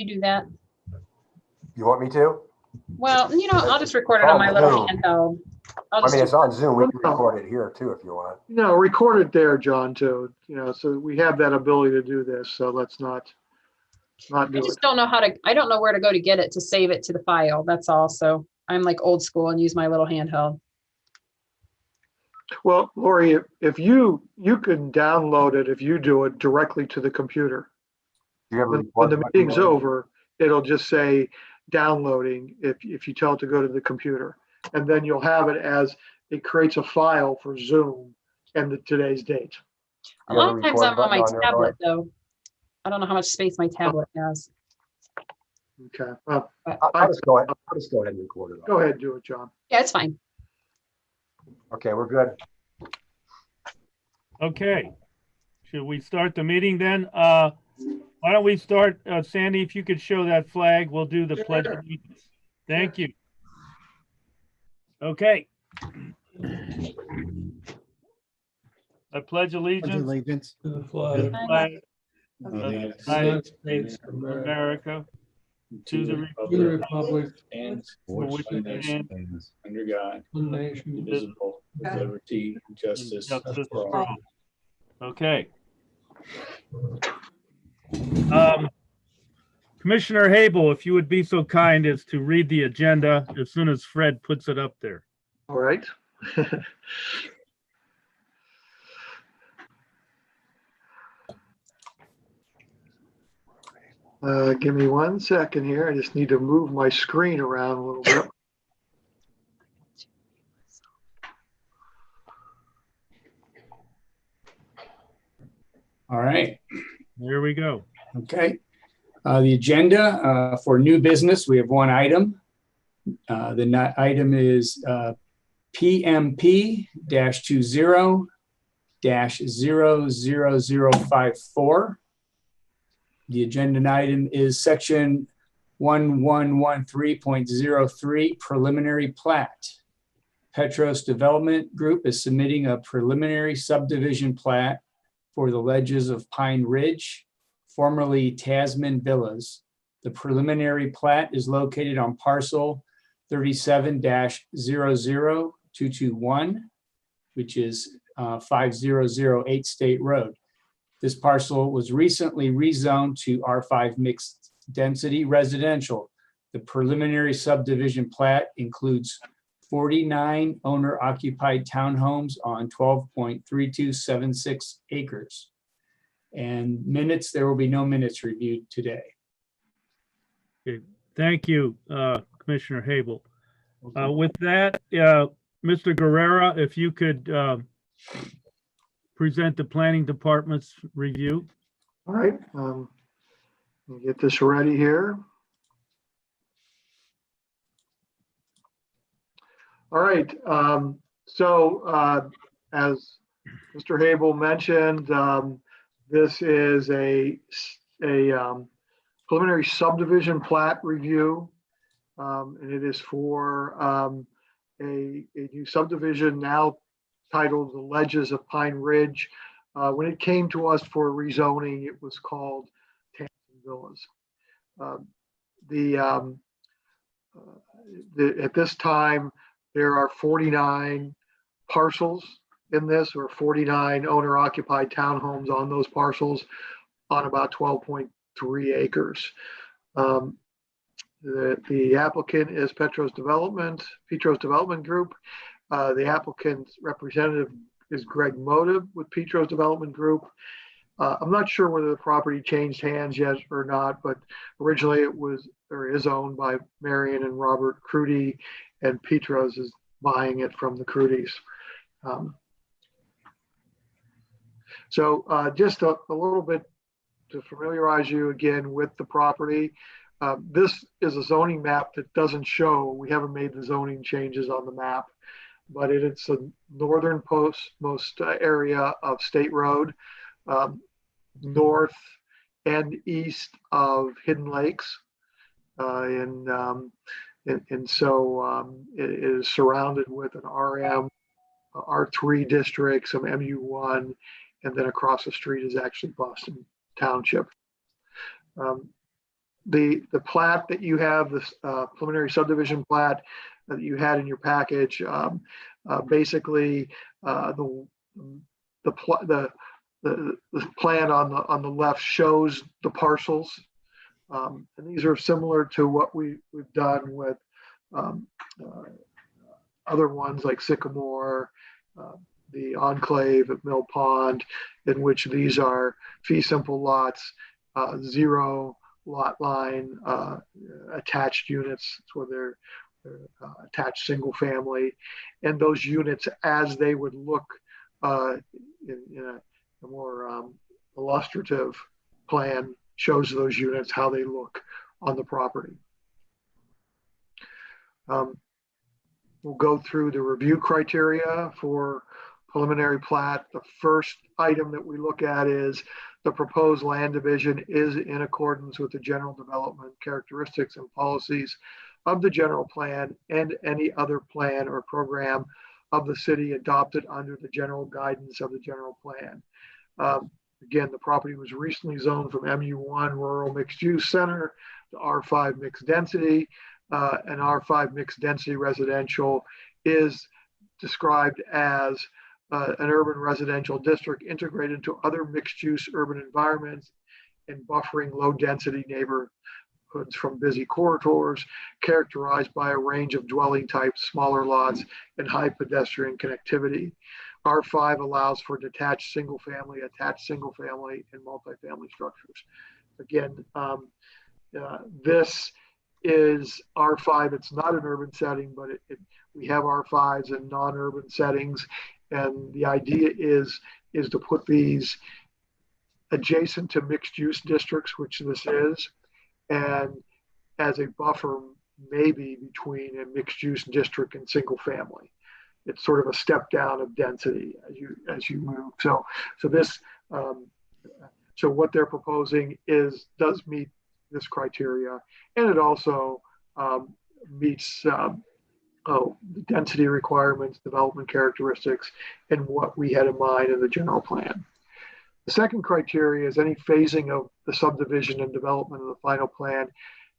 You do that? You want me to? Well, I'll just record it on my little handheld. I mean, it's on Zoom. We can record it here too if you want. No, record it there, John, too. So we have that ability to do this. So let's not do I it. just don't know I don't know where to go to get it to save it to the file. That's all. So I'm like old school and use my little handheld. Well, Lori, if you can download it if you do it directly to the computer. When the meeting's over, it'll just say downloading if you tell it to go to the computer. And then you'll have it as it creates a file for Zoom and today's date. A lot of times I'm on my tablet, though. I don't know how much space my tablet has. Okay. I'll just go ahead and record it. Go ahead and do it, John. Yeah, it's fine. Okay, we're good. Okay. Should we start the meeting then? Why don't we start, Sandy, if you could show that flag, we'll do the Pledge of Allegiance. Thank you. Okay. I pledge allegiance to the flag of the United States of America, to the republic and for which it stands, under God, one nation, indivisible, with liberty and justice for all. Okay. Commissioner Habel, if you would be so kind as to read the agenda as soon as Fred puts it up there. All right. Give me 1 second here. I just need to move my screen around a little bit. All right. Here we go. Okay. The agenda for new business, we have one item. The item is PMP-20-00054. The agenda item is section 1113.03 preliminary plat. Petros Development Group is submitting a preliminary subdivision plat for the ledges of Pine Ridge, formerly Tasman Villas. The preliminary plat is located on parcel 37-00221, which is 5008 State Road. This parcel was recently rezoned to R5 mixed density residential. The preliminary subdivision plat includes 49 owner-occupied townhomes on 12.3276 acres. And minutes, there will be no minutes reviewed today. Okay. Thank you, Commissioner Habel. With that, Mr. Guerrera, if you could present the Planning Department's review. All right. Let me get this ready here. All right. As Mr. Habel mentioned, this is a preliminary subdivision plat review, and it is for a new subdivision now titled The Ledges of Pine Ridge. When it came to us for rezoning, it was called Tasman Villas. At this time, there are 49 parcels in this, or 49 owner-occupied townhomes on those parcels on about 12.3 acres. The applicant is Petros Development Group. The applicant's representative is Greg Motive with Petros Development Group. I'm not sure whether the property changed hands yet or not, but originally it was or is owned by Marion and Robert Crudy, and Petros is buying it from the Crudys. Just a little bit to familiarize you again with the property. This is a zoning map that doesn't show, we haven't made the zoning changes on the map, but it's a northernmost area of State Road, north and east of Hidden Lakes. It is surrounded with an RM, R3 district, some MU1, and then across the street is actually Boston Township. The plat that you have, this preliminary subdivision plat that you had in your package, basically the plan on the left shows the parcels, and these are similar to what we've done with other ones like Sycamore, the Enclave at Mill Pond, in which these are fee simple lots, zero lot line, attached units, where they're attached single family, and those units as they would look in a more illustrative plan shows those units how they look on the property. We'll go through the review criteria for preliminary plat. The first item that we look at is the proposed land division is in accordance with the general development characteristics and policies of the general plan and any other plan or program of the city adopted under the general guidance of the general plan. Again, the property was recently zoned from MU1 Rural Mixed Use Center to R5 Mixed Density. And R5 Mixed Density Residential is described as an urban residential district integrated into other mixed use urban environments and buffering low density neighborhoods from busy corridors, characterized by a range of dwelling types, smaller lots, and high pedestrian connectivity. R5 allows for detached single family, attached single family, and multifamily structures. Again, this is R5. It's not an urban setting, but we have R5s in non-urban settings. And the idea is to put these adjacent to mixed use districts, which this is, and as a buffer maybe between a mixed use district and single family. It's sort of a step down of density as you move. So what they're proposing does meet this criteria, and it also meets the density requirements, development characteristics, and what we had in mind in the general plan. The second criteria is any phasing of the subdivision and development of the final plan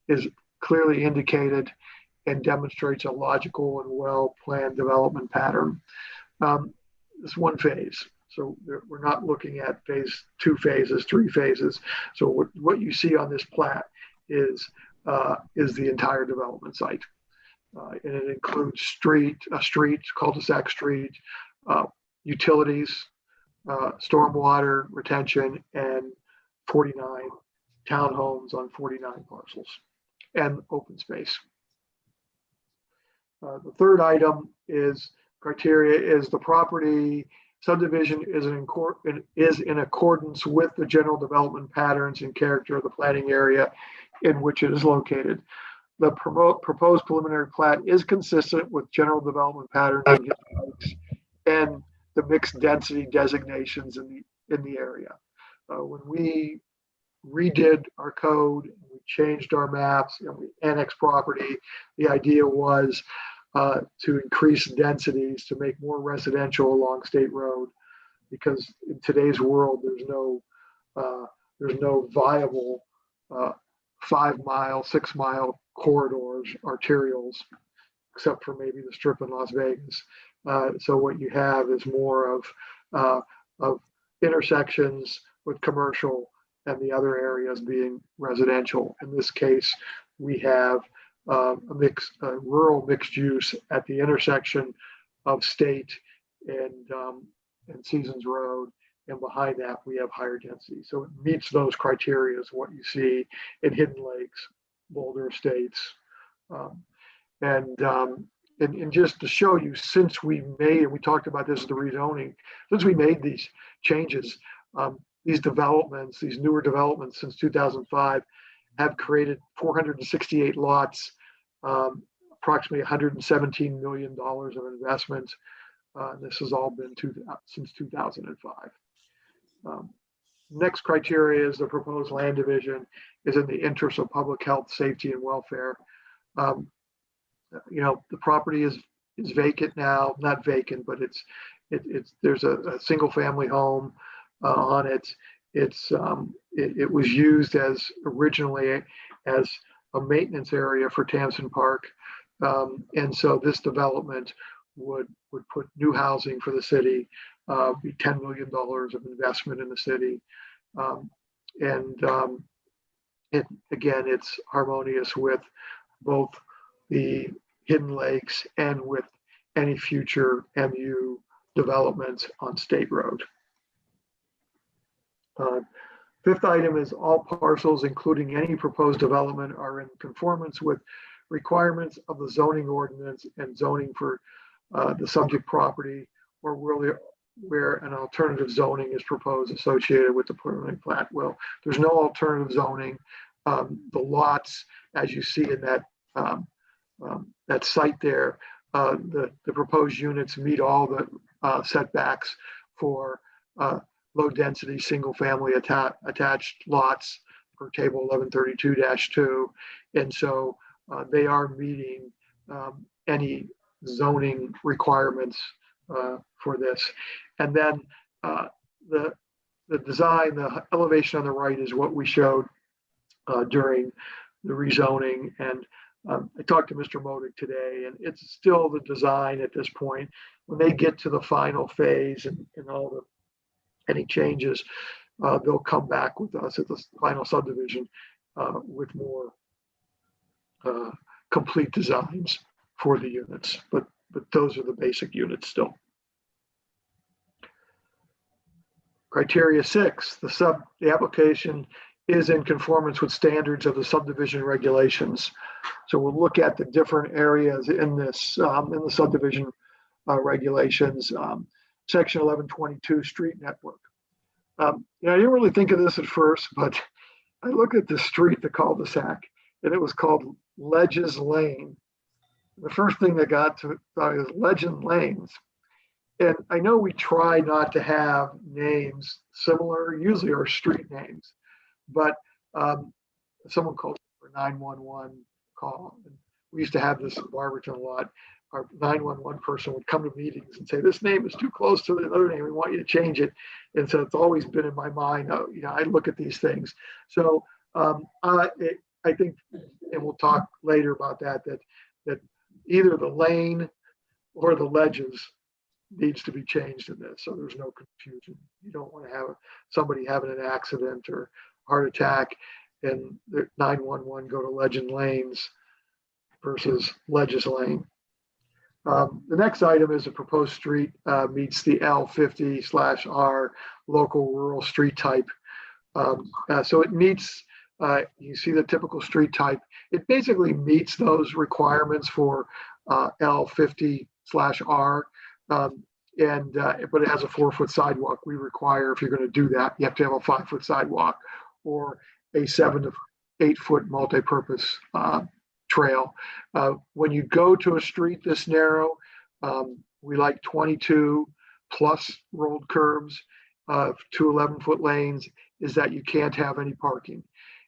is clearly indicated and demonstrates a logical and well-planned development pattern. It's one phase. So we're not looking at two phases, three phases. So what you see on this plat is the entire development site. And it includes a street, cul-de-sac street, utilities, stormwater retention, and 49 townhomes on 49 parcels, and open space. The third item is criteria is the property subdivision is in accordance with the general development patterns and character of the planning area in which it is located. The proposed preliminary plat is consistent with general development patterns and the mixed density designations in the area. When we redid our code, we changed our maps, and we annexed property, the idea was to increase densities to make more residential along State Road, because in today's world there's no viable 5 mile, 6 mile corridors, arterials, except for maybe the Strip in Las Vegas. So what you have is more of intersections with commercial and the other areas being residential. In this case, we have a rural mixed use at the intersection of State and Seasons Road, and behind that we have higher density. So it meets those criteria is what you see in Hidden Lakes, Boulder Estates, and just to show you, since we talked about this at the rezoning, since we made these changes, these developments, these newer developments since 2005 have created 468 lots, approximately $117 million of investment. This has all been since 2005. Next criteria is the proposed land division is in the interest of public health, safety, and welfare. The property is vacant now, not vacant, but there's a single family home on it. It was used as originally as a maintenance area for Tamsin Park. And so this development would put new housing for the city, be $10 million of investment in the city. It's harmonious with both the Hidden Lakes and with any future MU developments on State Road. Fifth item is all parcels, including any proposed development, are in conformance with requirements of the zoning ordinance and zoning for the subject property, or where an alternative zoning is proposed associated with the preliminary plat. Well, there's no alternative zoning. The lots, as you see in that site there, the proposed units meet all the setbacks for low density single family attached lots per table 1132-2. And so they are meeting any zoning requirements for this. And then the design, the elevation on the right is what we showed during the rezoning. And I talked to Mr. Modig today, and it's still the design at this point. When they get to the final phase and any changes, they'll come back with us at the final subdivision with more complete designs for the units. But those are the basic units still. Criteria 6, the application is in conformance with standards of the subdivision regulations. So we'll look at the different areas in this, in the subdivision regulations. Section 1122, street network. I didn't really think of this at first, but I looked at the street, the cul-de-sac, and it was called Ledges Lane. The first thing that got to thought is Legend Lanes. And I know we try not to have names similar, usually our street names, but someone called for 911 call. And we used to have this in Barberton a lot. Our 911 person would come to meetings and say, this name is too close to the other name. We want you to change it. And so it's always been in my mind. I look at these things. So I think, and we'll talk later about that either the lane or the ledges needs to be changed in this, so there's no confusion. You don't want to have somebody having an accident or heart attack and the 911 go to Legend Lanes versus Ledges Lane. The next item is a proposed street meets the L50/R local rural street type. So it meets, you see the typical street type. It basically meets those requirements for L50/R. But it has a 4-foot sidewalk. We require, if you're going to do that, you have to have a 5-foot sidewalk or a 7 to 8 foot multi-purpose trail. When you go to a street this narrow, we like 22 plus rolled curbs, 2 11-foot lanes, is that you can't have any parking.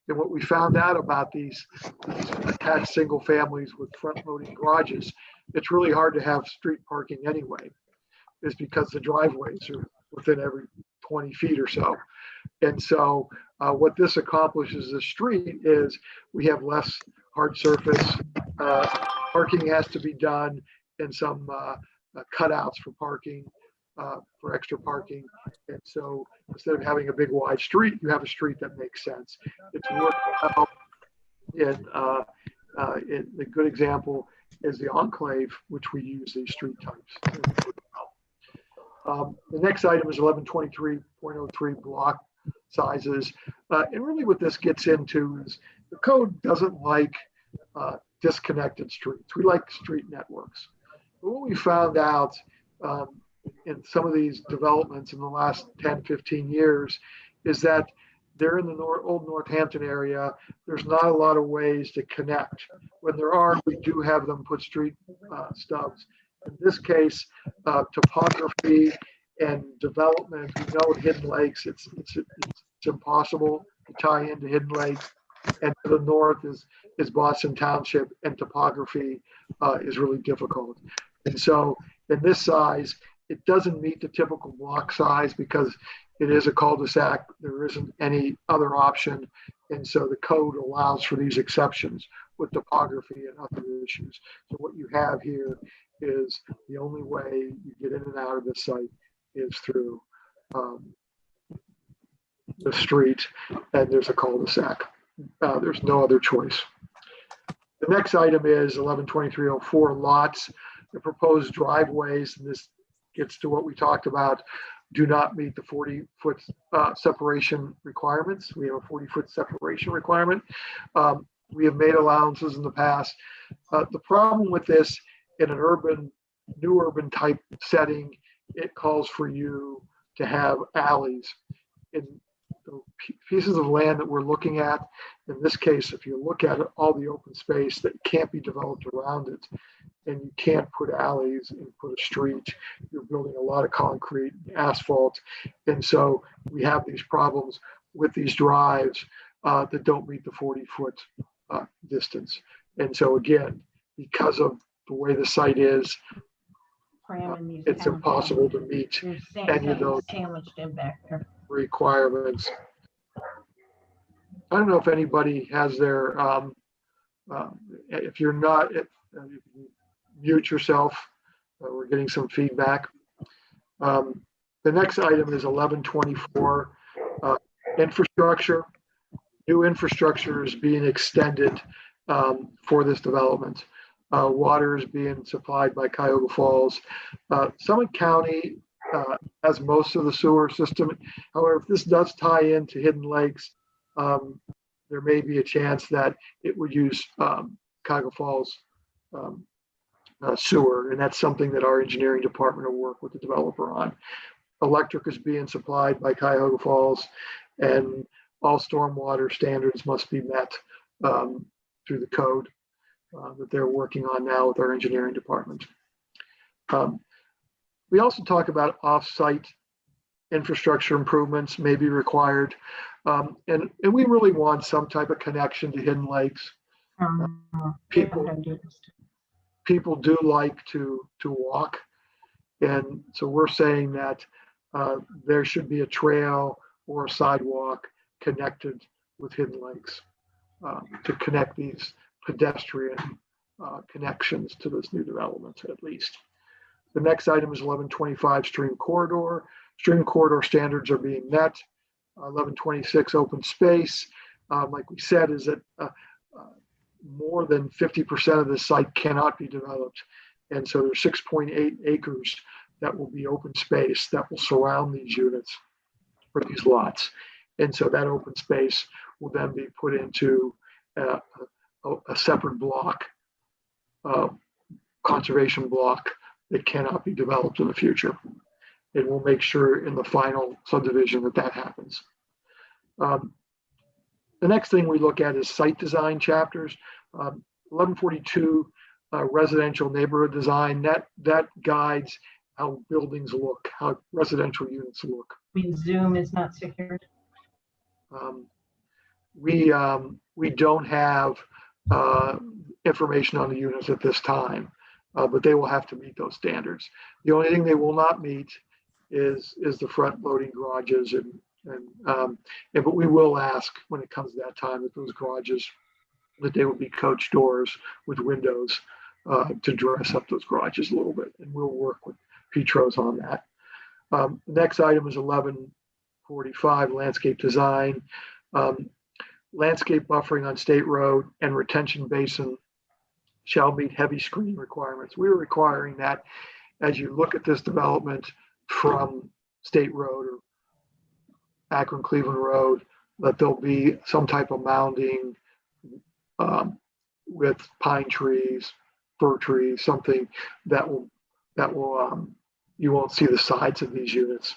And what we found out about these attached single families with front loading garages, it's really hard to have street parking anyway, is because the driveways are within every 20 feet or so. And so what this accomplishes the street is we have less hard surface. Parking has to be done and some cutouts for parking, for extra parking. And so instead of having a big wide street, you have a street that makes sense. It's worked well. And the good example is the Enclave, which we use these street types. The next item is 1123.03 block sizes. And really what this gets into is the code doesn't like disconnected streets. We like street networks. But what we found out in some of these developments in the last 10, 15 years is that they're in the old Northampton area. There's not a lot of ways to connect. When there are, we do have them put street stubs. In this case, topography and development, we know at Hidden Lakes, it's impossible to tie into Hidden Lakes. And to the north is Boston Township, and topography is really difficult. And so in this size, it doesn't meet the typical block size because It is a cul-de-sac. There isn't any other option. And so the code allows for these exceptions with topography and other issues. So what you have here is the only way you get in and out of the site is through the street, and there's a cul-de-sac. There's no other choice. The next item is 112304 lots. The proposed driveways, and this gets to what we talked about, do not meet the 40-foot separation requirements. We have a 40-foot separation requirement. We have made allowances in the past. The problem with this in an new urban type setting, it calls for you to have alleys. In the pieces of land that we're looking at, in this case, if you look at it, all the open space that can't be developed around it, and you can't put alleys and put a street, you're building a lot of concrete, asphalt. And so we have these problems with these drives that don't meet the 40-foot distance. And so again, because of the way the site is, it's impossible to meet any of those requirements. I don't know if anybody has their, if you're not, mute yourself. We're getting some feedback. The next item is 1124, infrastructure. New infrastructure is being extended for this development. Water is being supplied by Cuyahoga Falls. Summit County has most of the sewer system. However, if this does tie into Hidden Lakes, there may be a chance that it would use Cuyahoga Falls sewer, and that's something that our engineering department will work with the developer on. Electric is being supplied by Cuyahoga Falls, and all stormwater standards must be met through the code that they're working on now with our engineering department. We also talk about off-site infrastructure improvements may be required, and we really want some type of connection to Hidden Lakes. People do like to walk, and so we're saying that there should be a trail or a sidewalk connected with Hidden Lakes to connect these pedestrian connections to this new development, at least. The next item is 1125 stream corridor. Stream corridor standards are being met. 1126 open space, like we said, is that more than 50% of the site cannot be developed. And so there's 6.8 acres that will be open space that will surround these units or these lots. And so that open space will then be put into a separate block, conservation block that cannot be developed in the future. And we'll make sure in the final subdivision that happens. The next thing we look at is site design chapters. 1142 residential neighborhood design, that guides how buildings look, how residential units look. I mean, Zoom is not secured. We don't have information on the units at this time, but they will have to meet those standards. The only thing they will not meet is the front loading garages, but we will ask when it comes to that time that those garages, that they would be coach doors with windows to dress up those garages a little bit, and we'll work with Petros on that. The next item is 1145 landscape design. Landscape buffering on state road and retention basin shall meet heavy screening requirements. We're requiring that as you look at this development from State Road or Akron Cleveland Road, that there'll be some type of mounding with pine trees, fir trees, something that will you won't see the sides of these units.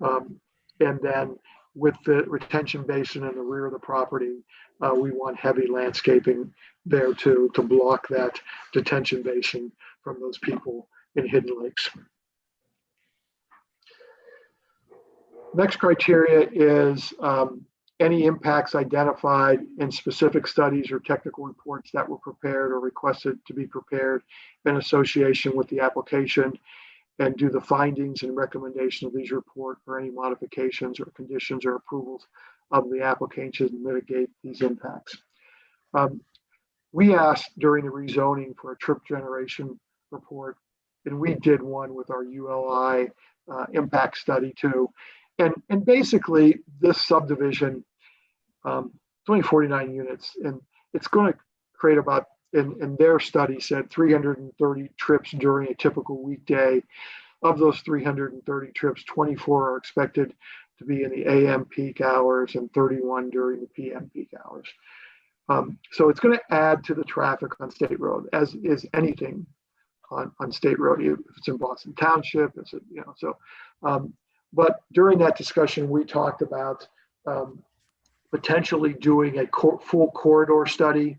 And then with the retention basin in the rear of the property, we want heavy landscaping there too, to block that detention basin from those people in Hidden Lakes. Next criteria is any impacts identified in specific studies or technical reports that were prepared or requested to be prepared in association with the application. and do the findings and recommendation of these report or any modifications or conditions or approvals of the application to mitigate these impacts. We asked during the rezoning for a trip generation report, and we did one with our ULI impact study too. And basically this subdivision, it's only 49 units, and it's going to create about, in their study said 330 trips during a typical weekday. Of those 330 trips, 24 are expected to be in the AM peak hours and 31 during the PM peak hours. So it's going to add to the traffic on State Road, as is anything on State Road. If it's in Boston Township, it's, but during that discussion, we talked about potentially doing a full corridor study,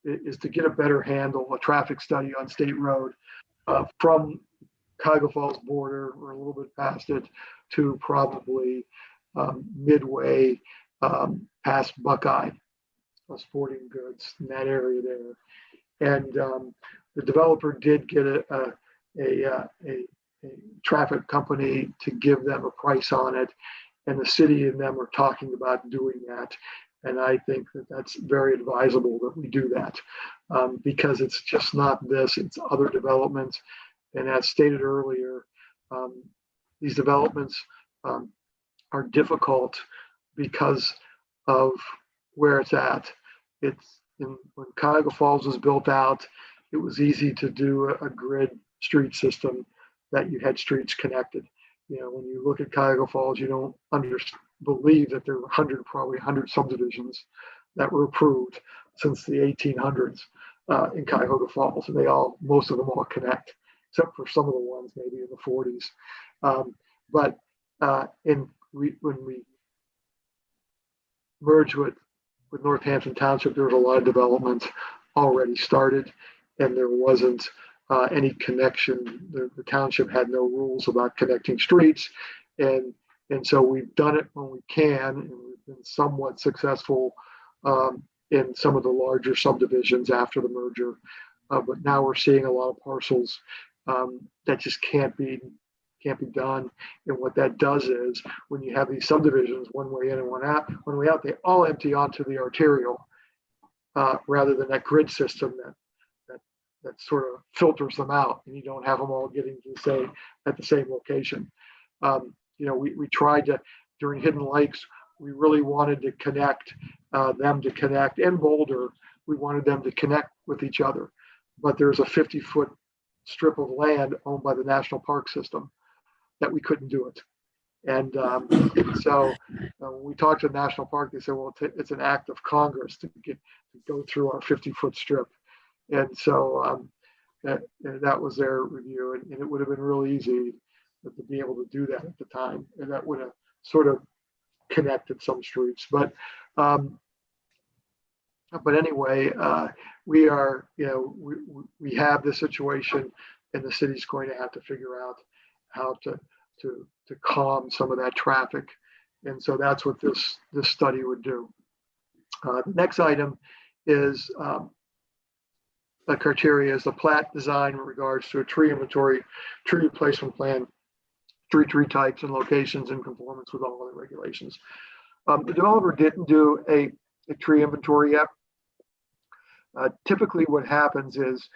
is to get a better handle, a traffic study on State Road from Cuyahoga Falls border or a little bit past it to probably midway past Buckeye, sporting goods in that area there. And the developer did get a traffic company to give them a price on it, and the city and them are talking about doing that. And I think that that's very advisable that we do that, because it's just not this, it's other developments. And as stated earlier, these developments are difficult because of where it's at. When Cuyahoga Falls was built out, it was easy to do a grid street system that you had streets connected. When you look at Cuyahoga Falls, you don't believe that there were probably 100 subdivisions that were approved since the 1800s in Cuyahoga Falls, and most of them all connect, except for some of the ones maybe in the 40s. But when we merged with Northampton Township, there was a lot of development already started, and there wasn't any connection. The township had no rules about connecting streets, and so we've done it when we can, and we've been somewhat successful in some of the larger subdivisions after the merger. But now we're seeing a lot of parcels that just can't be done. And what that does is, when you have these subdivisions, one way in and one way out, they all empty onto the arterial rather than that grid system that sort of filters them out, and you don't have them all getting at the same location. We tried to, during Hidden Lakes, we really wanted to connect them to connect, and Boulder, we wanted them to connect with each other. But there's a 50-foot strip of land owned by the National Park System that we couldn't do it. And so when we talked to the National Park, they said, well, it's an act of Congress to go through our 50-foot strip. And so that was their review, and it would have been real easy to be able to do that at the time, and that would have sort of connected some streets. But anyway, we are, we have this situation, and the city's going to have to figure out how to calm some of that traffic, and so that's what this study would do. The next item is the criteria is the plat design in regards to a tree inventory, tree replacement plan, tree types and locations in conformance with all other regulations. The developer didn't do a tree inventory yet. Typically what happens is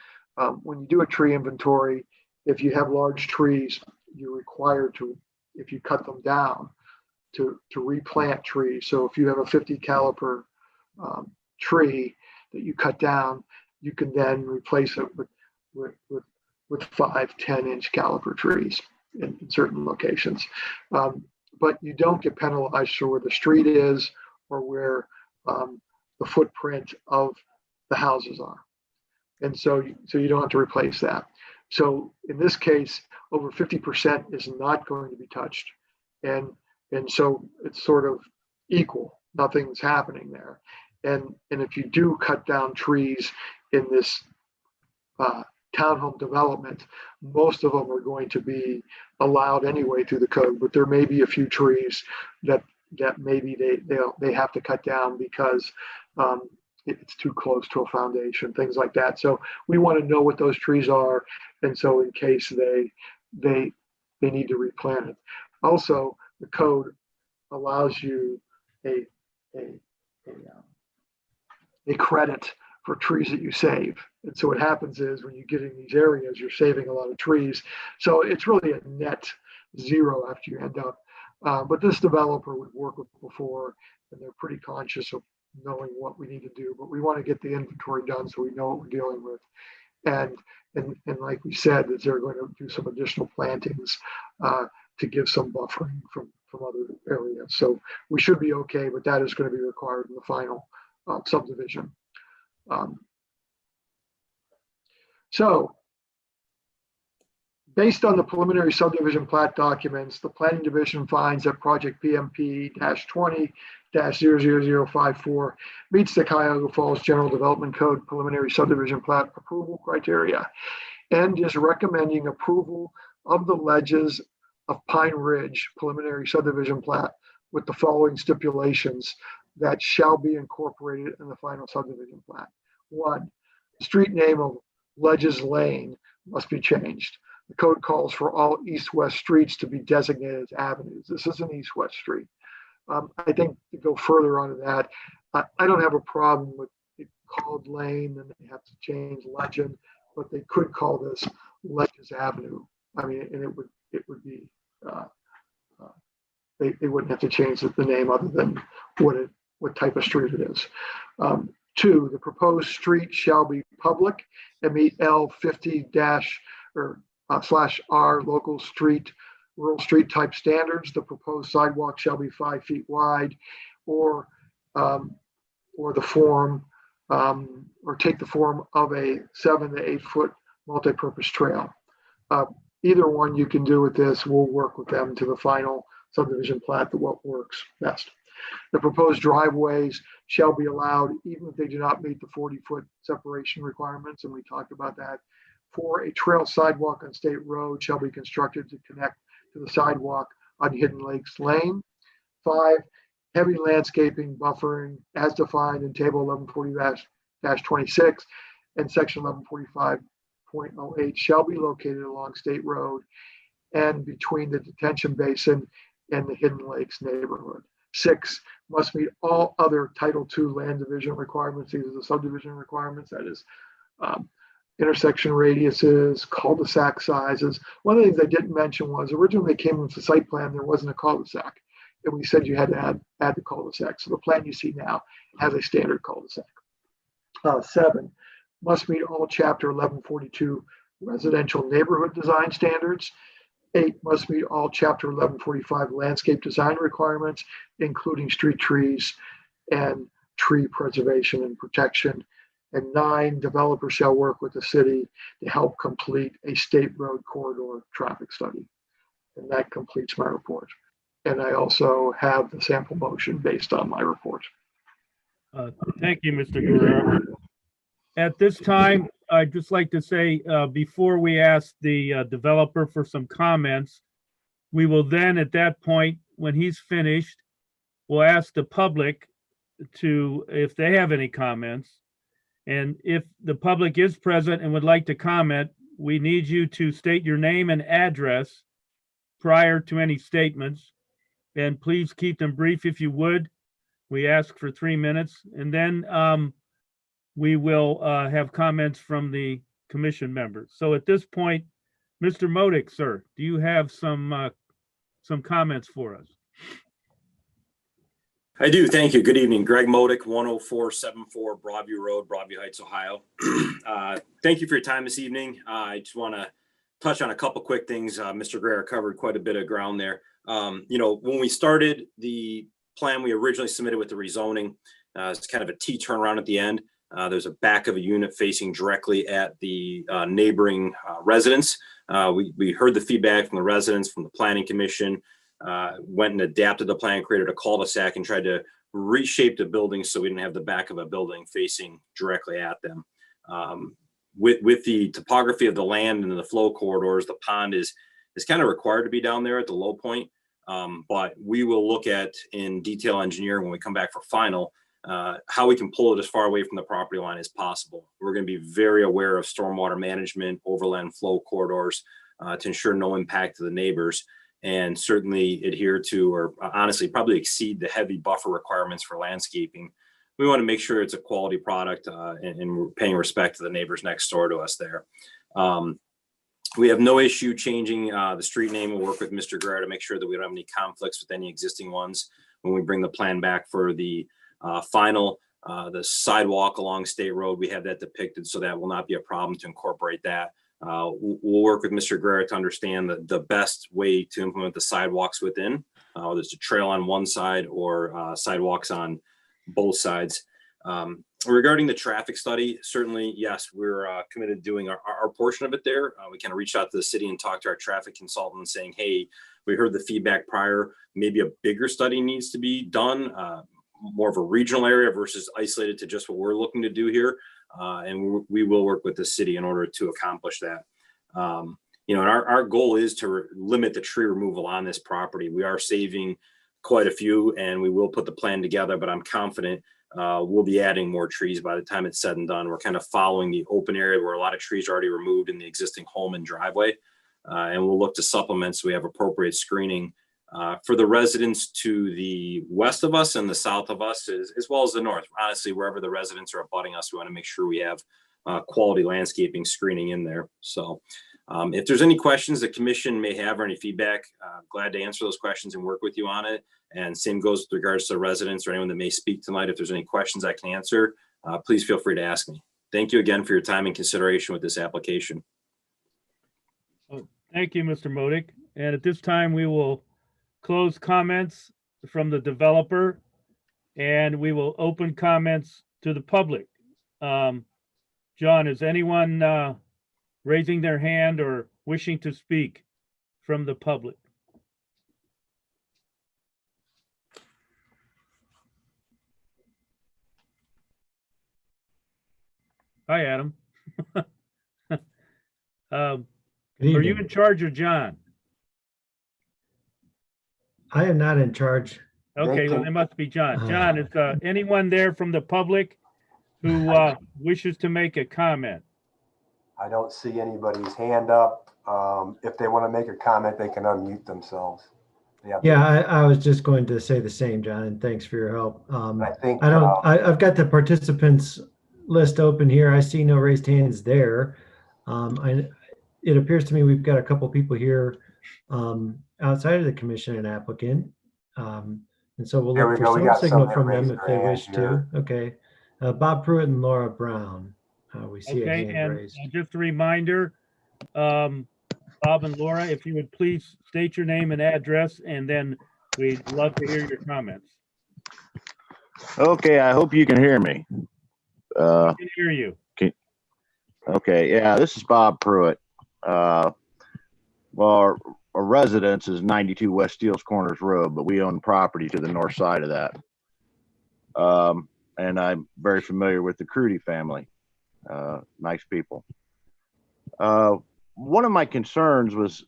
when you do a tree inventory, if you have large trees, you're required to, if you cut them down, to replant trees. So if you have a 50 caliper tree that you cut down, you can then replace it with 5, 10-inch caliper trees in certain locations. But you don't get penalized for where the street is or where the footprint of the houses are. And so you don't have to replace that. So in this case, over 50% is not going to be touched. And so it's sort of equal. Nothing's happening there. And if you do cut down trees in this townhome development, most of them are going to be allowed anyway through the code, but there may be a few trees that maybe they have to cut down because it's too close to a foundation, things like that. So we want to know what those trees are, and so in case they they need to replant it. Also, the code allows you a credit for trees that you save. And so what happens is when you get in these areas, you're saving a lot of trees. So it's really a net zero after you end up. But this developer we've worked with before, and they're pretty conscious of knowing what we need to do. But we want to get the inventory done so we know what we're dealing with. And like we said, that they're going to do some additional plantings to give some buffering from other areas. So we should be okay, but that is going to be required in the final subdivision. So based on the preliminary subdivision plat documents, the planning division finds that project PMP-20-00054 meets the Cuyahoga Falls General Development Code preliminary subdivision plat approval criteria and is recommending approval of the ledges of Pine Ridge preliminary subdivision plat with the following stipulations that shall be incorporated in the final subdivision plat. 1, the street name of Ledges Lane must be changed. The code calls for all east-west streets to be designated as avenues. This is an east-west street. I think to go further onto that, I don't have a problem with it called Lane and they have to change legend, but they could call this Ledges Avenue. I mean, and it would be, they wouldn't have to change the name other than what type of street it is. 2, the proposed street shall be public and meet L50-/R local street, rural street type standards. The proposed sidewalk shall be 5 feet wide or the form or take the form of a 7 to 8 foot multi-purpose trail. Either one you can do with this. We'll work with them to the final subdivision plat that what works best. The proposed driveways shall be allowed even if they do not meet the 40-foot separation requirements, and we talked about that. 4, a trail sidewalk on state road shall be constructed to connect to the sidewalk on Hidden Lakes Lane. 5, heavy landscaping buffering as defined in table 1140-26 and section 1145.08 shall be located along state road and between the detention basin and the Hidden Lakes neighborhood. 6, must meet all other Title II land division requirements. These are the subdivision requirements. That is intersection radiuses, cul-de-sac sizes. One of the things I didn't mention was originally they came with the site plan, there wasn't a cul-de-sac. And we said you had to add the cul-de-sac. So the plan you see now has a standard cul-de-sac. 7, must meet all chapter 1142 residential neighborhood design standards. 8, must meet all chapter 1145 landscape design requirements, including street trees and tree preservation and protection. And 9, developers shall work with the city to help complete a state road corridor traffic study. And that completes my report. And I also have the sample motion based on my report. Thank you, Mr. Guerrero. At this time, I'd just like to say, before we ask the developer for some comments, we will then, at that point, when he's finished, we'll ask the public to, if they have any comments. And if the public is present and would like to comment, we need you to state your name and address prior to any statements. And please keep them brief if you would. We ask for 3 minutes. And then we will have comments from the commission members. So at this point, Mr. Modick, sir, do you have some comments for us? I do. Thank you. Good evening. Greg Modick, 10474 Broadview Road, Broadview Heights, Ohio. Thank you for your time this evening. I just want to touch on a couple quick things. Mr. Guerrero covered quite a bit of ground there. When we started the plan we originally submitted with the rezoning, it's kind of a T turnaround at the end. There's a back of a unit facing directly at the neighboring residents. We heard the feedback from the residents, from the planning commission, went and adapted the plan, created a cul-de-sac and tried to reshape the building so we didn't have the back of a building facing directly at them. With the topography of the land and the flow corridors, the pond is kind of required to be down there at the low point. But we will look at in detail engineering when we come back for final, how we can pull it as far away from the property line as possible. We're going to be very aware of stormwater management, overland flow corridors, to ensure no impact to the neighbors, and certainly adhere to, or honestly probably exceed, the heavy buffer requirements for landscaping. We want to make sure it's a quality product, and we're paying respect to the neighbors next door to us there. We have no issue changing the street name. We'll work with Mr. Guerrero to make sure that we don't have any conflicts with any existing ones. When we bring the plan back for the final, the sidewalk along State Road, we have that depicted, so that will not be a problem to incorporate that. We'll work with Mr. Guerrero to understand the best way to implement the sidewalks within, whether it's a trail on one side or sidewalks on both sides. Regarding the traffic study, certainly, yes, we're committed to doing our portion of it there. We kind of reached out to the city and talked to our traffic consultant saying, hey, we heard the feedback prior, maybe a bigger study needs to be done, more of a regional area versus isolated to just what we're looking to do here. And we will work with the city in order to accomplish that. And our goal is to limit the tree removal on this property. We are saving quite a few, and we will put the plan together, but I'm confident we'll be adding more trees by the time it's said and done. We're kind of following the open area where a lot of trees are already removed in the existing home and driveway. And we'll look to supplement so we have appropriate screening for the residents to the west of us and the south of us, as well as the north. Honestly, wherever the residents are abutting us, we want to make sure we have quality landscaping screening in there. So if there's any questions the commission may have or any feedback, glad to answer those questions and work with you on it. And same goes with regards to residents or anyone that may speak tonight. If there's any questions I can answer, please feel free to ask me. Thank you again for your time and consideration with this application. Thank you, Mr. Modick. And at this time, we will close comments from the developer, and we will open comments to the public. John, is anyone raising their hand or wishing to speak from the public? Hi, Adam. Are you in charge of John? I am not in charge. Okay, well, it must be John. John, is anyone there from the public who wishes to make a comment? I don't see anybody's hand up. If they want to make a comment, they can unmute themselves. Yeah, I was just going to say the same, John, and thanks for your help. I think I've got the participants list open here. I see no raised hands there. It appears to me we've got a couple people here outside of the commission and applicant. And so we'll look for some signal from them if they wish to. Okay. Bob Pruitt and Laura Brown. We see a hand raised. And just a reminder, Bob and Laura, if you would please state your name and address, and then we'd love to hear your comments. Okay, I hope you can hear me. I can hear you. Okay, yeah, this is Bob Pruitt. Well, our residence is 92 West Steeles Corners Road, but we own property to the north side of that. And I'm very familiar with the Crudy family. Nice people. One of my concerns was,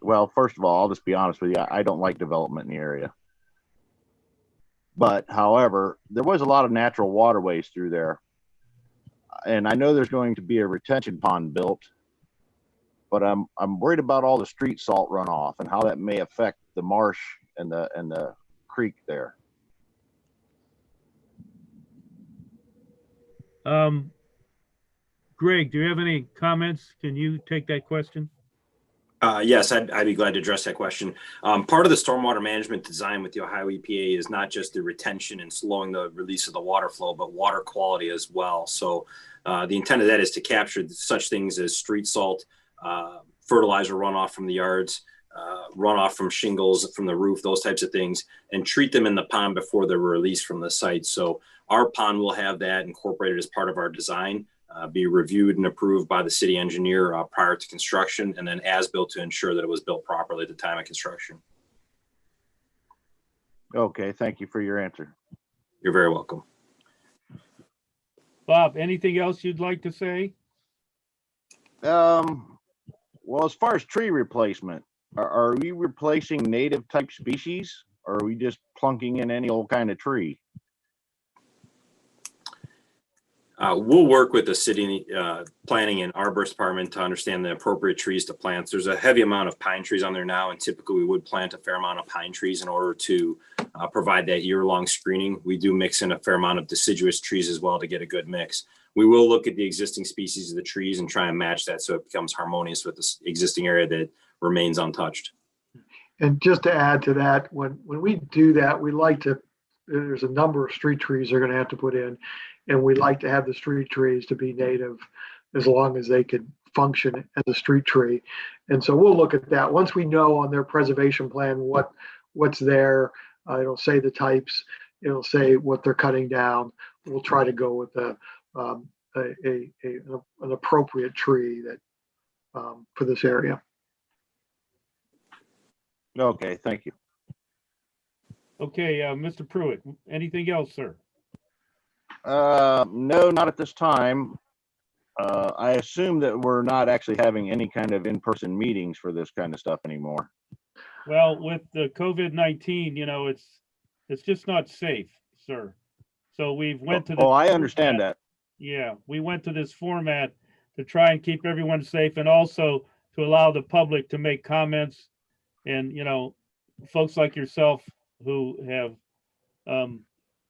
well, first of all, I'll just be honest with you. I don't like development in the area. But however, there was a lot of natural waterways through there. And I know there's going to be a retention pond built, but I'm worried about all the street salt runoff and how that may affect the marsh and the creek there. Greg, do you have any comments? Can you take that question? Yes, I'd be glad to address that question. Part of the stormwater management design with the Ohio EPA is not just the retention and slowing the release of the water flow, but water quality as well. So the intent of that is to capture such things as street salt, fertilizer runoff from the yards, runoff from shingles from the roof, those types of things, and treat them in the pond before they're released from the site. So our pond will have that incorporated as part of our design. Be reviewed and approved by the city engineer prior to construction, and then as built to ensure that it was built properly at the time of construction. Okay, thank you for your answer. You're very welcome. Bob, anything else you'd like to say? Well, as far as tree replacement, are we replacing native type species, or are we just plunking in any old kind of tree? We'll work with the city planning and arborist department to understand the appropriate trees to plant. There's a heavy amount of pine trees on there now, and typically we would plant a fair amount of pine trees in order to provide that year-long screening. We do mix in a fair amount of deciduous trees as well to get a good mix. We will look at the existing species of the trees and try and match that so it becomes harmonious with the existing area that remains untouched. And just to add to that, when we do that, we like to, there's a number of street trees they're going to have to put in, and we like to have the street trees to be native as long as they can function as a street tree. And so we'll look at that. Once we know on their preservation plan what's there, it'll say the types, it'll say what they're cutting down. We'll try to go with an appropriate tree that for this area. Okay, thank you. Okay, Mr. Pruitt, anything else, sir? No, not at this time. I assume that we're not actually having any kind of in-person meetings for this kind of stuff anymore. Well, with the COVID-19, it's just not safe, sir. So we've went to Oh, I understand that. Yeah, we went to this format to try and keep everyone safe and also to allow the public to make comments. And, folks like yourself who have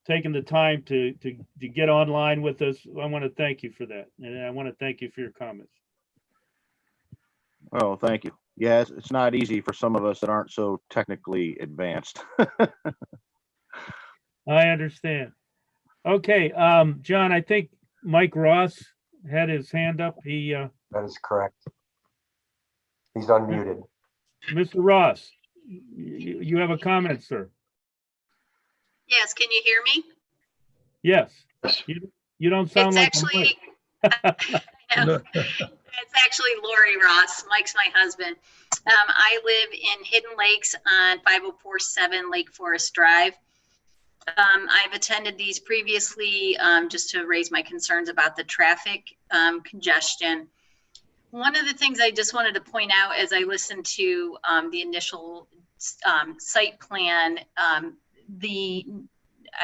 taken the time to get online with us, I want to thank you for that. And I want to thank you for your comments. Oh, thank you. Yes, it's not easy for some of us that aren't so technically advanced. I understand. Okay, John, I think Mike Ross had his hand up. That is correct. He's unmuted. Mr. Ross, you have a comment, sir? Yes, can you hear me? Yes. You don't sound It's like actually, it's actually Lori Ross. Mike's my husband. I live in Hidden Lakes on 5047 Lake Forest Drive. I've attended these previously just to raise my concerns about the traffic congestion. One of the things I just wanted to point out as I listened to the initial site plan, I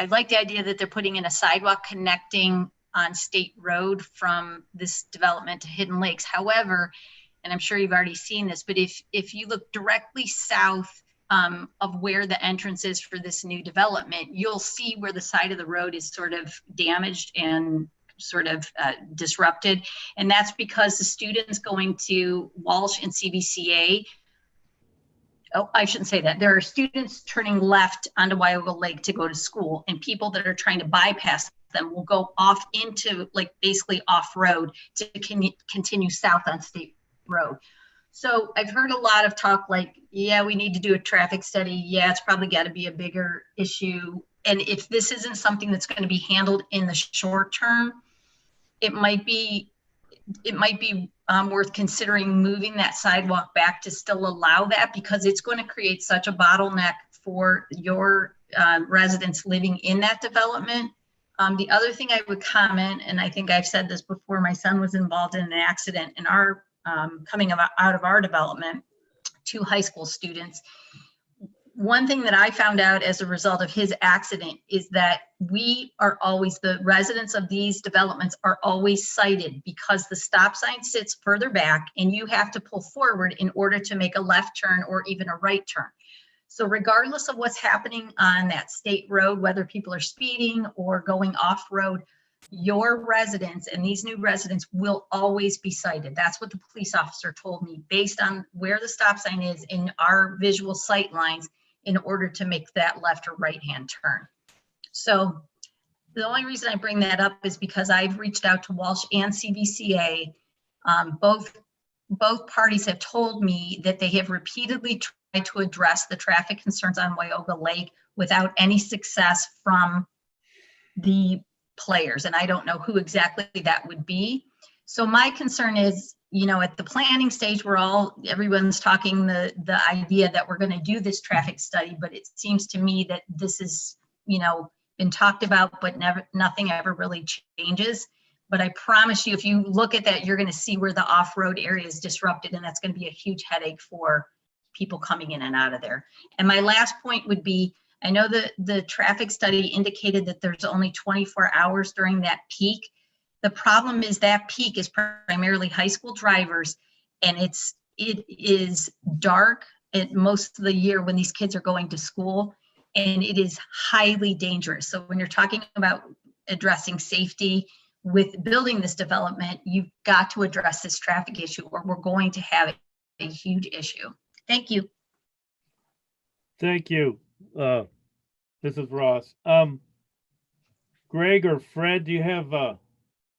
like the idea that they're putting in a sidewalk connecting on State Road from this development to Hidden Lakes. However, and I'm sure you've already seen this, but if you look directly south of where the entrance is for this new development, you'll see where the side of the road is sort of damaged and sort of disrupted. And that's because the students going to Walsh and CVCA, oh, I shouldn't say that. There are students turning left onto Wyoga Lake to go to school, and people that are trying to bypass them will go off into basically off-road to continue south on State Road. So I've heard a lot of talk yeah, we need to do a traffic study. Yeah, it's probably got to be a bigger issue. And if this isn't something that's going to be handled in the short term, it might be worth considering moving that sidewalk back to still allow that, because it's going to create such a bottleneck for your residents living in that development. The other thing I would comment, and I think I've said this before, my son was involved in an accident in our coming out of our development, 2 high school students. One thing that I found out as a result of his accident is that the residents of these developments are always cited because the stop sign sits further back and you have to pull forward in order to make a left turn or even a right turn. So regardless of what's happening on that state road, whether people are speeding or going off road, your residents and these new residents will always be cited. That's what the police officer told me based on where the stop sign is in our visual sight lines in order to make that left or right hand turn. So the only reason I bring that up is because I've reached out to Walsh and CVCA. Both parties have told me that they have repeatedly tried to address the traffic concerns on Wyoga Lake without any success from the players. And I don't know who exactly that would be. So my concern is, at the planning stage, everyone's talking the idea that we're going to do this traffic study, but it seems to me that this is, been talked about, but nothing ever really changes. But I promise you, if you look at that, you're going to see where the off-road area is disrupted, and that's going to be a huge headache for people coming in and out of there. And my last point would be, I know the traffic study indicated that there's only 24 hours during that peak. The problem is that peak is primarily high school drivers, and it is dark at most of the year when these kids are going to school, and it is highly dangerous. So when you're talking about addressing safety with building this development, you've got to address this traffic issue, or we're going to have a huge issue. Thank you. Thank you, Mrs. Ross. Greg or Fred, do you have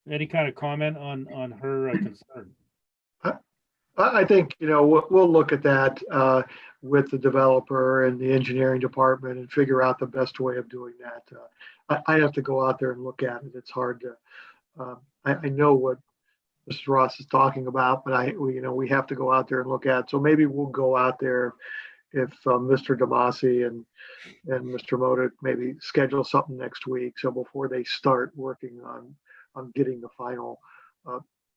any kind of comment on her concern? I think, we'll look at that with the developer and the engineering department and figure out the best way of doing that. I have to go out there and look at it. It's hard to, I know what Mrs. Ross is talking about, but we have to go out there and look at it. So maybe we'll go out there if Mr. Damasi and Mr. Modic maybe schedule something next week. So before they start working on getting the final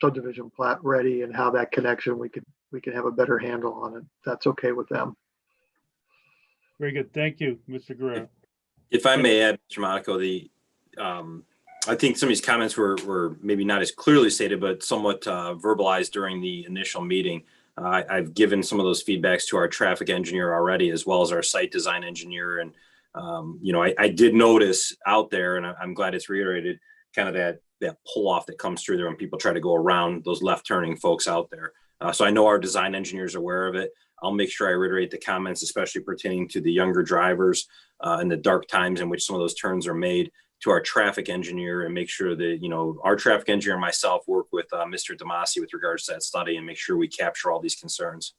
subdivision plat ready and how that connection, we can have a better handle on it. That's okay with them. Very good. Thank you, Mr. Guerrero. If I may add, Mr. Monaco, I think some of these comments were maybe not as clearly stated, but somewhat verbalized during the initial meeting. I've given some of those feedbacks to our traffic engineer already, as well as our site design engineer. And, I did notice out there, and I'm glad it's reiterated, kind of that pull off that comes through there when people try to go around those left turning folks out there. So I know our design engineers are aware of it. I'll make sure I reiterate the comments, especially pertaining to the younger drivers and the dark times in which some of those turns are made, to our traffic engineer, and make sure that, our traffic engineer and myself work with Mr. Damasi with regards to that study and make sure we capture all these concerns.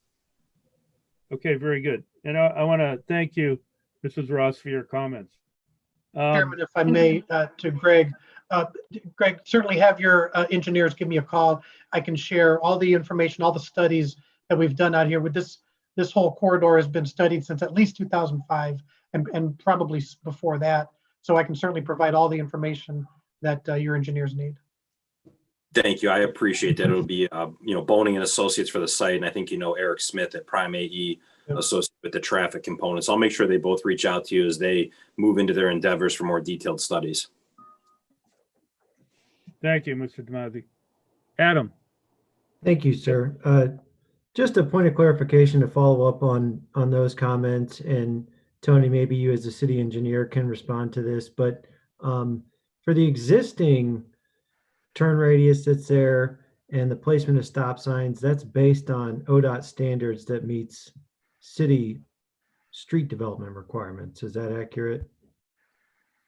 Okay, very good. And I want to thank you, Mrs. Ross, for your comments. Chairman, if I may, to Greg. Greg, certainly have your engineers give me a call. I can share all the information, all the studies that we've done out here with this. This whole corridor has been studied since at least 2005 and probably before that. So I can certainly provide all the information that your engineers need. Thank you. I appreciate that. It'll be, Boning and Associates for the site. And I think, Eric Smith at Prime AE associated with the traffic components. I'll make sure they both reach out to you as they move into their endeavors for more detailed studies. Thank you, Mr. Damasi. Adam. Thank you, sir. Just a point of clarification to follow up on those comments, and Tony, maybe you as a city engineer can respond to this, but for the existing turn radius that's there and the placement of stop signs, that's based on ODOT standards that meets city street development requirements. Is that accurate?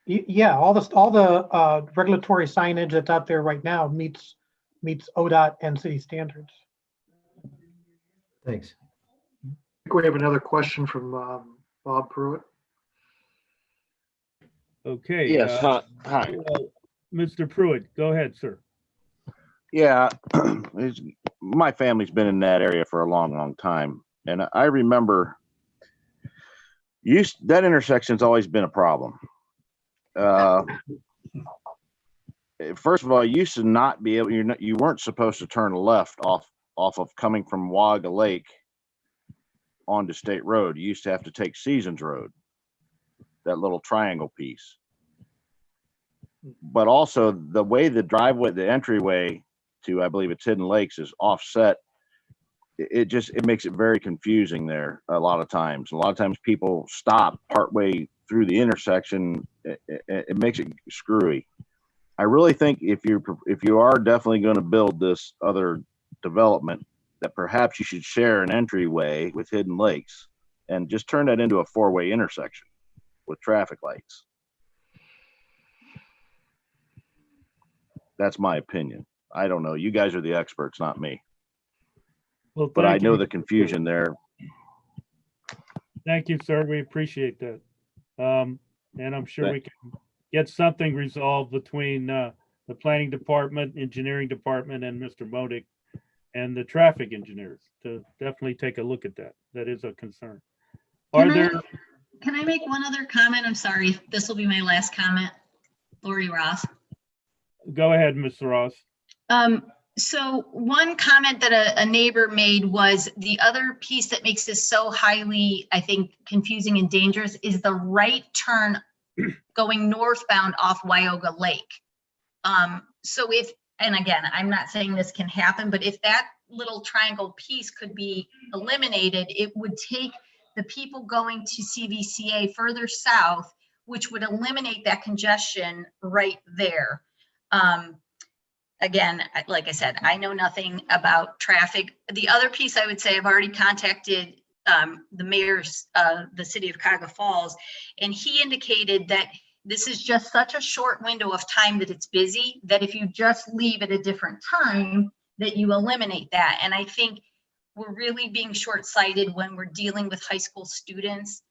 Yeah, all the regulatory signage that's out there right now meets ODOT and city standards. Thanks. I think we have another question from Bob Pruitt. Okay. Yes. Hi. Mr. Pruitt, go ahead, sir. Yeah, my family's been in that area for a long, long time. And I remember that intersection's always been a problem. First of all, you used to not be able, you weren't supposed to turn left off of coming from Wagga Lake onto State Road. You used to have to take Seasons Road, that little triangle piece. But also the way the driveway, the entryway to, I believe it's Hidden Lakes, is offset. It makes it very confusing there a lot of times. A lot of times people stop partway through the intersection. It makes it screwy. I really think if you are definitely going to build this other development, that perhaps you should share an entryway with Hidden Lakes and just turn that into a four-way intersection with traffic lights. That's my opinion. I don't know. You guys are the experts, not me. Well, but I know the confusion there. Thank you, sir. We appreciate that. And I'm sure we can get something resolved between the planning department, engineering department, and Mr. Modic and the traffic engineers to definitely take a look at that. That is a concern. Can I make one other comment? I'm sorry. This will be my last comment. Lori Ross. Go ahead, Mr. Ross. So one comment that a neighbor made was the other piece that makes this so highly, I think, confusing and dangerous is the right turn going northbound off Wyoga Lake. So if and again, I'm not saying this can happen, but if that little triangle piece could be eliminated, it would take the people going to CVCA further south, which would eliminate that congestion right there. Again, like I said, I know nothing about traffic. The other piece I would say, I've already contacted the mayor's, the city of Cuyahoga Falls, and he indicated that this is just such a short window of time that it's busy, that if you just leave at a different time, that you eliminate that. And I think we're really being short-sighted when we're dealing with high school students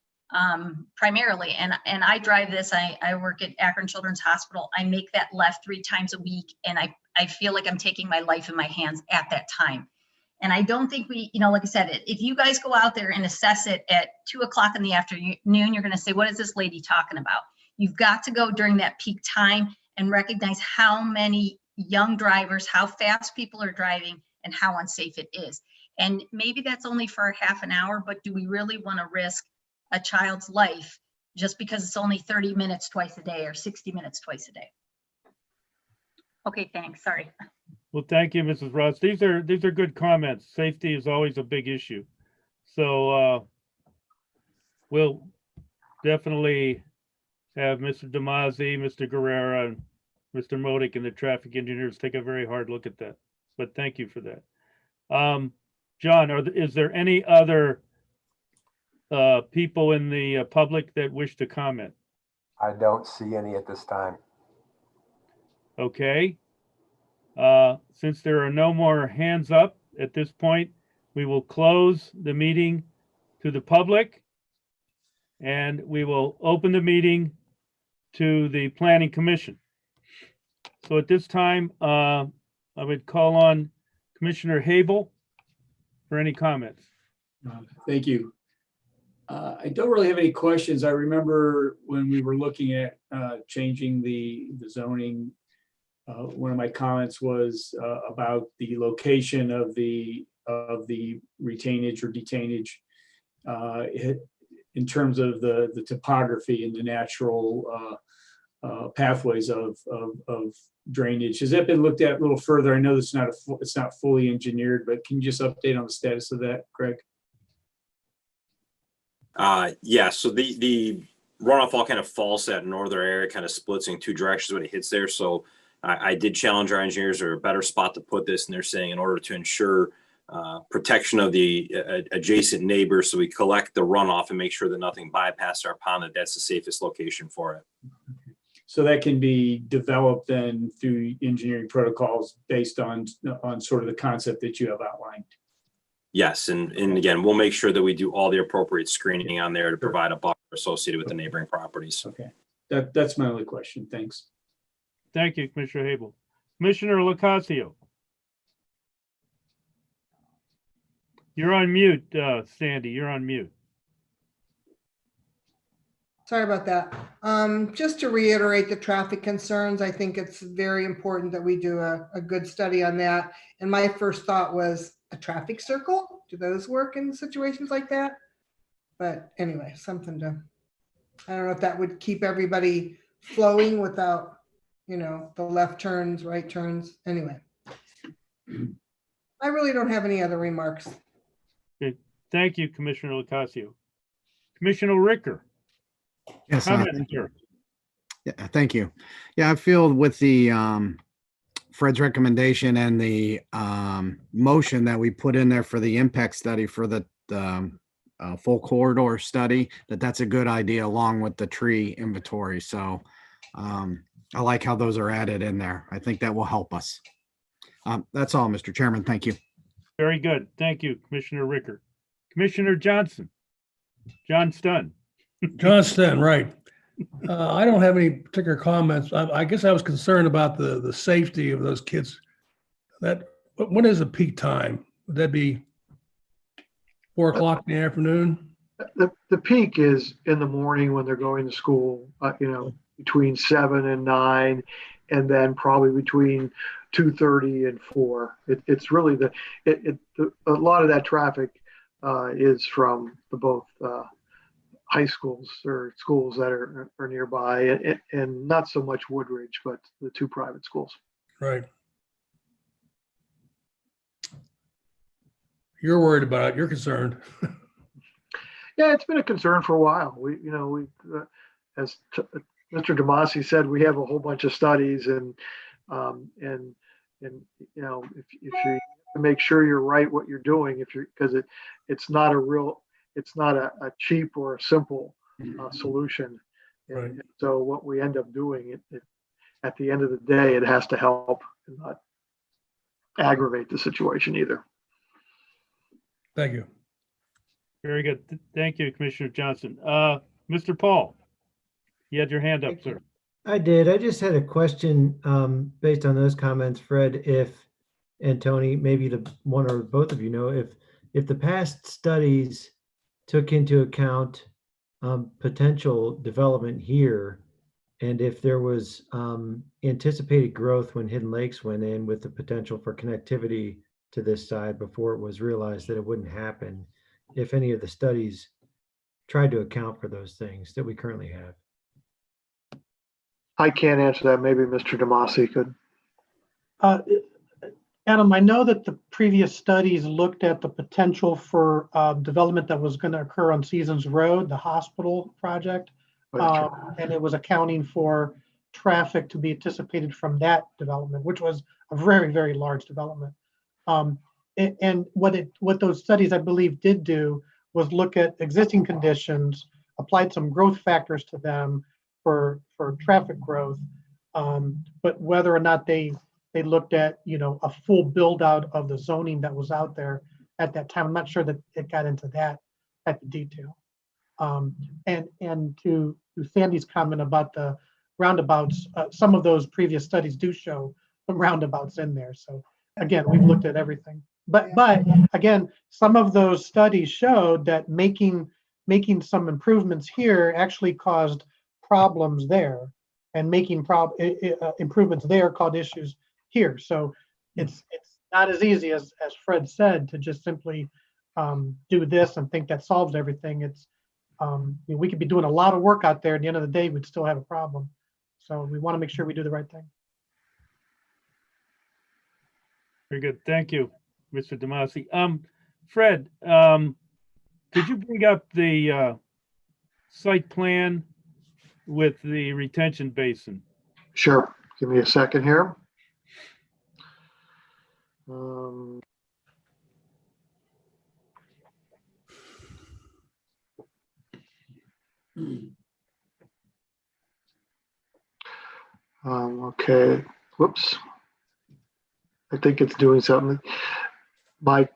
primarily. And I drive this, I work at Akron Children's Hospital. I make that left 3 times a week. And I feel like I'm taking my life in my hands at that time. And I don't think we, like I said, if you guys go out there and assess it at 2 o'clock in the afternoon, you're going to say, what is this lady talking about? You've got to go during that peak time and recognize how many young drivers, how fast people are driving, and how unsafe it is. And maybe that's only for a half an hour, but do we really want to risk a child's life just because it's only 30 minutes twice a day or 60 minutes twice a day? Okay, thanks. Sorry. Well, thank you, Mrs. Ross. These are good comments. Safety is always a big issue. So we'll definitely have Mr. Damazzi, Mr. Guerrera, and Mr. Modic and the traffic engineers take a very hard look at that. But thank you for that. John, is there any other people in the public that wish to comment? I don't see any at this time. Okay. Since there are no more hands up at this point, we will close the meeting to the public, and we will open the meeting to the Planning Commission. So at this time, I would call on Commissioner Habel for any comments. Thank you. I don't really have any questions. I remember when we were looking at changing the zoning, one of my comments was about the location of the retainage or detainage in terms of the topography and the natural pathways of drainage. Has that been looked at a little further? I know it's not fully engineered, but can you just update on the status of that, Greg? Yeah, so the runoff all kind of falls to that northern area, kind of splits in 2 directions when it hits there. So I did challenge our engineers or a better spot to put this, and they're saying in order to ensure protection of the adjacent neighbors, so we collect the runoff and make sure that nothing bypasses our pond, that's the safest location for it. So that can be developed then through engineering protocols based on sort of the concept that you have outlined. Yes, and again, we'll make sure that we do all the appropriate screening on there to provide a buffer associated with the neighboring properties. Okay, that's my only question. Thanks. Thank you, Commissioner Habel. Commissioner Locascio. You're on mute, Sandy. You're on mute. Sorry about that. Just to reiterate the traffic concerns, I think it's very important that we do a good study on that. And my first thought was a traffic circle. Do those work in situations like that? But anyway, something to, I don't know if that would keep everybody flowing without, the left turns, right turns. Anyway, I really don't have any other remarks. Okay. Thank you, Commissioner Locascio. Commissioner Ricker. Yes, Comment, thank you. sir. Yeah, thank you. Yeah, I feel with the Fred's recommendation and the motion that we put in there for the impact study for the full corridor study, that's a good idea along with the tree inventory. So I like how those are added in there. I think that will help us. That's all, Mr. Chairman. Thank you. Very good. Thank you, Commissioner Ricker. Commissioner Johnson. John Stunn. John Stunn, right. I don't have any particular comments. I guess I was concerned about the safety of those kids. When is the peak time? Would that be 4 o'clock in the afternoon? The peak is in the morning when they're going to school, between 7 and 9, and then probably between 2:30 and 4. It's really a lot of that traffic is from both high schools or schools that are nearby, and not so much Woodridge, but the 2 private schools. Right. You're worried about it. You're concerned. Yeah, it's been a concern for a while. As Mr. Demasi said, we have a whole bunch of studies and if you make sure you're right what you're doing, because it's not a cheap or a simple solution. Right. And so what we end up doing, at the end of the day, it has to help and not aggravate the situation either. Thank you. Very good. Thank you, Commissioner Johnson. Mr. Paul, you had your hand up, sir. I did. I just had a question based on those comments, Fred, and Tony, maybe the one or both of you know, if the past studies took into account potential development here, and if there was anticipated growth when Hidden Lakes went in with the potential for connectivity to this side before it was realized that it wouldn't happen, if any of the studies tried to account for those things that we currently have. I can't answer that. Maybe Mr. Demasi could. Adam, I know that the previous studies looked at the potential for development that was going to occur on Seasons Road, the hospital project, and it was accounting for traffic to be anticipated from that development, which was a very, very large development. And what those studies, I believe, did do was look at existing conditions, applied some growth factors to them for traffic growth, but whether or not they looked at a full build out of the zoning that was out there at that time. I'm not sure that it got into that type of detail. And to Sandy's comment about the roundabouts, some of those previous studies do show some roundabouts in there. So again, we've looked at everything. But again, some of those studies showed that making some improvements here actually caused problems there, and making improvements there caused issues here. So it's not as easy as Fred said to just simply do this and think that solves everything. It's we could be doing a lot of work out there. At the end of the day, we'd still have a problem. So we want to make sure we do the right thing. Very good. Thank you, Mr. Demasi. Fred, could you bring up the site plan with the retention basin? Sure. Give me a second here. Okay. Whoops. I think it's doing something. My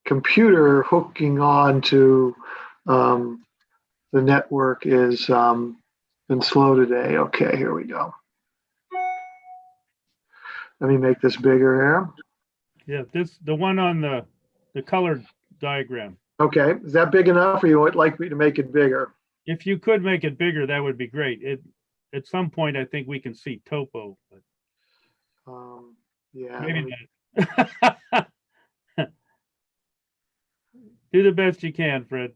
computer hooking on to the network is been slow today. Okay, here we go. Let me make this bigger here. Yeah, the one on the colored diagram. Okay, is that big enough, or you would like me to make it bigger? If you could make it bigger, that would be great. At some point, I think we can see topo. But yeah. maybe not. Do the best you can, Fred.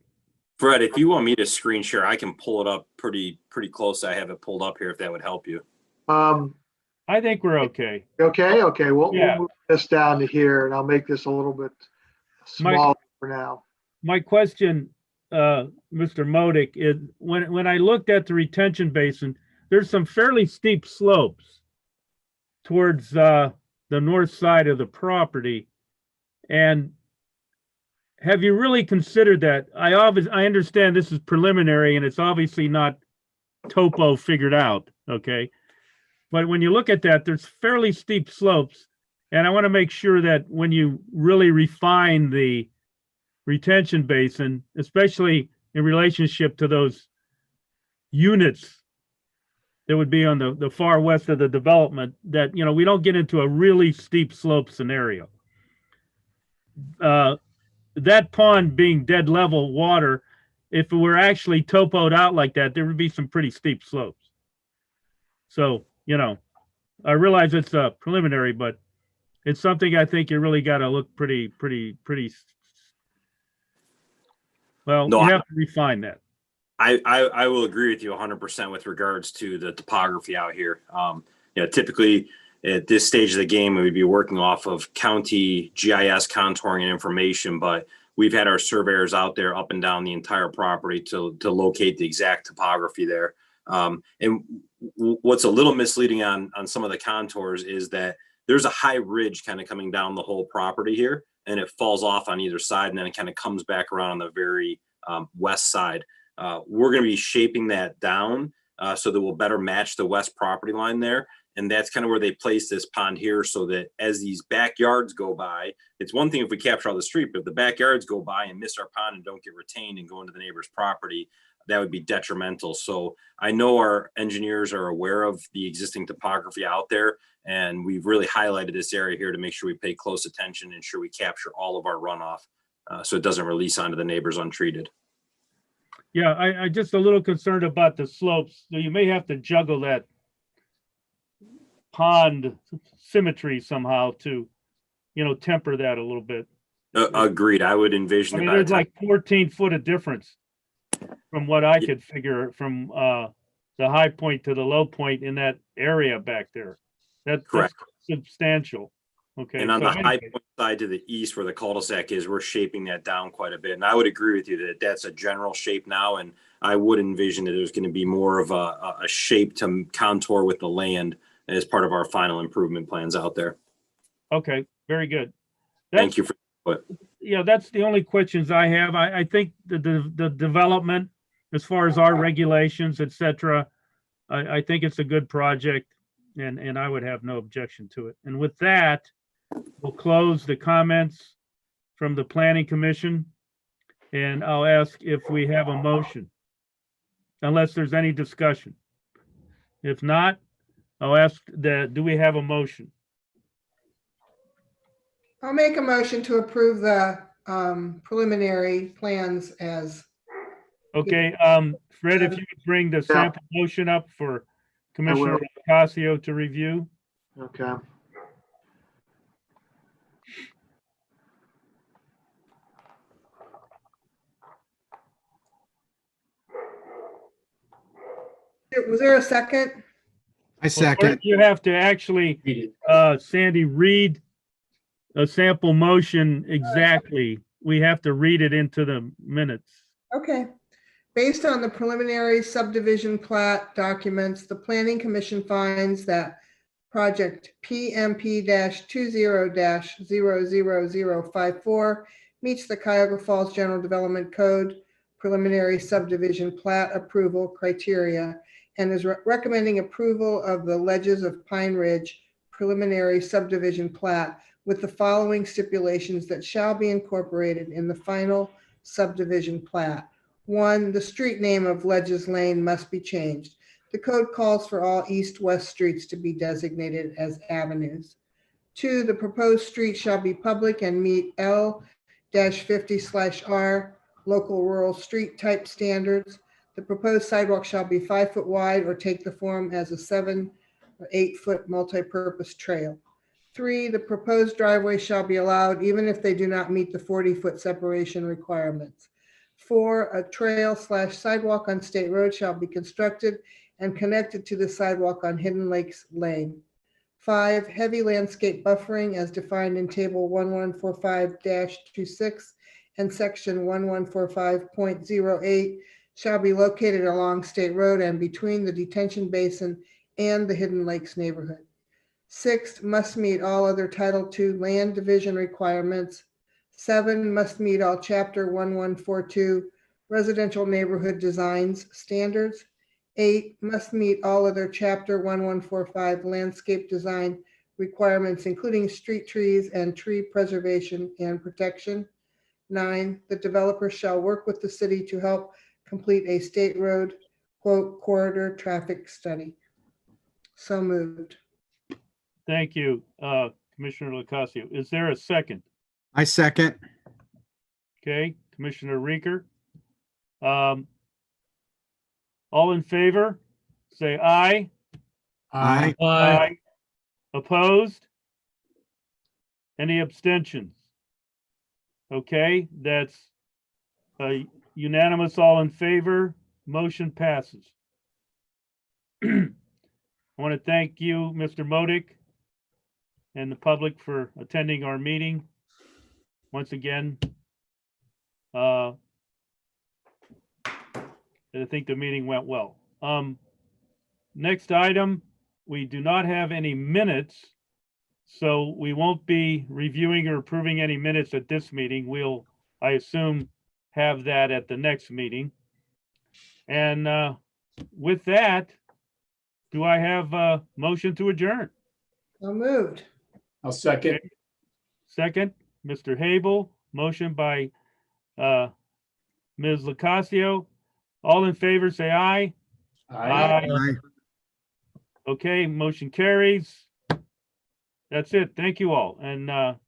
Fred, if you want me to screen share, I can pull it up pretty close. I have it pulled up here if that would help you. I think we're okay. Okay. We'll move this down to here, and I'll make this a little bit smaller for now. My question, Mr. Modick, is when I looked at the retention basin, there's some fairly steep slopes towards the north side of the property. And have you really considered that? I understand this is preliminary and it's obviously not topo figured out, okay? But when you look at that, there's fairly steep slopes. And I want to make sure that when you really refine the retention basin, especially in relationship to those units that would be on the far west of the development, that, we don't get into a really steep slope scenario. That pond being dead level water, if it were actually topoed out like that, there would be some pretty steep slopes. So, I realize it's preliminary, but it's something I think you really got to look pretty. Well, No, you have to refine that. I will agree with you 100% with regards to the topography out here. Typically at this stage of the game, we'd be working off of county GIS contouring and information, but we've had our surveyors out there up and down the entire property to locate the exact topography there. And what's a little misleading on some of the contours is that there's a high ridge kind of coming down the whole property here, and it falls off on either side, and then it kind of comes back around on the very west side. We're going to be shaping that down so that we'll better match the west property line there. And that's kind of where they place this pond here, so that as these backyards go by, it's one thing if we capture all the street, but if the backyards go by and miss our pond and don't get retained and go into the neighbor's property, that would be detrimental. So I know our engineers are aware of the existing topography out there, and we've really highlighted this area here to make sure we pay close attention and ensure we capture all of our runoff so it doesn't release onto the neighbors untreated. Yeah, I just a little concerned about the slopes. So you may have to juggle that pond symmetry somehow to, temper that a little bit. Agreed. I would envision. I mean, there's like 14 foot of difference from what I could figure from the high point to the low point in that area back there. That's substantial. Okay. And on so the high point side to the east where the cul-de-sac is, we're shaping that down quite a bit. And I would agree with you that that's a general shape now. And I would envision that there's going to be more of a shape to contour with the land as part of our final improvement plans out there. Okay, very good. Thank you for what. Yeah, that's the only questions I have. I think the development, as far as our regulations, et cetera, I think it's a good project, and I would have no objection to it. And with that, we'll close the comments from the Planning Commission, and I'll ask if we have a motion, unless there's any discussion. If not, I'll ask do we have a motion? I'll make a motion to approve the preliminary plans as. Okay, Fred, if you could bring the sample motion up for Commissioner Ocasio to review. Okay. Was there a second? I second. You have to actually, Sandy, read a sample motion exactly. We have to read it into the minutes. Okay. Based on the preliminary subdivision plat documents, the Planning Commission finds that project PMP-20-00054 meets the Cuyahoga Falls General Development Code preliminary subdivision plat approval criteria and is recommending approval of the Ledges of Pine Ridge preliminary subdivision plat with the following stipulations that shall be incorporated in the final subdivision plat. 1, the street name of Ledges Lane must be changed. The code calls for all east-west streets to be designated as avenues. 2, the proposed street shall be public and meet L-50/R local rural street type standards. The proposed sidewalk shall be 5 foot wide or take the form as a 7 or 8 foot multi-purpose trail. 3, the proposed driveway shall be allowed even if they do not meet the 40-foot separation requirements. 4, a trail/sidewalk on State Road shall be constructed and connected to the sidewalk on Hidden Lakes Lane. 5, heavy landscape buffering as defined in Table 1145-26 and Section 1145.08 shall be located along State Road and between the detention basin and the Hidden Lakes neighborhood. 6, must meet all other Title II land division requirements. 7, must meet all Chapter 1142 residential neighborhood designs standards. 8, must meet all other Chapter 1145 landscape design requirements, including street trees and tree preservation and protection. 9, the developer shall work with the city to help complete a state road, quote, corridor traffic study. So moved. Thank you, Commissioner Ocasio. Is there a second? I second. Okay, Commissioner Reeker. All in favor, say aye. Aye. Aye. Opposed? Any abstentions? Okay, that's unanimous, all in favor, motion passes. I want to thank you, Mr. Modic, and the public for attending our meeting. Once again, I think the meeting went well. Next item, we do not have any minutes, so we won't be reviewing or approving any minutes at this meeting. We'll, I assume, have that at the next meeting. And with that, do I have a motion to adjourn? So moved. I'll second. Second, Mr. Habel, motion by Ms. Locascio. All in favor, say aye. Aye. Aye. Okay, motion carries. That's it. Thank you all. And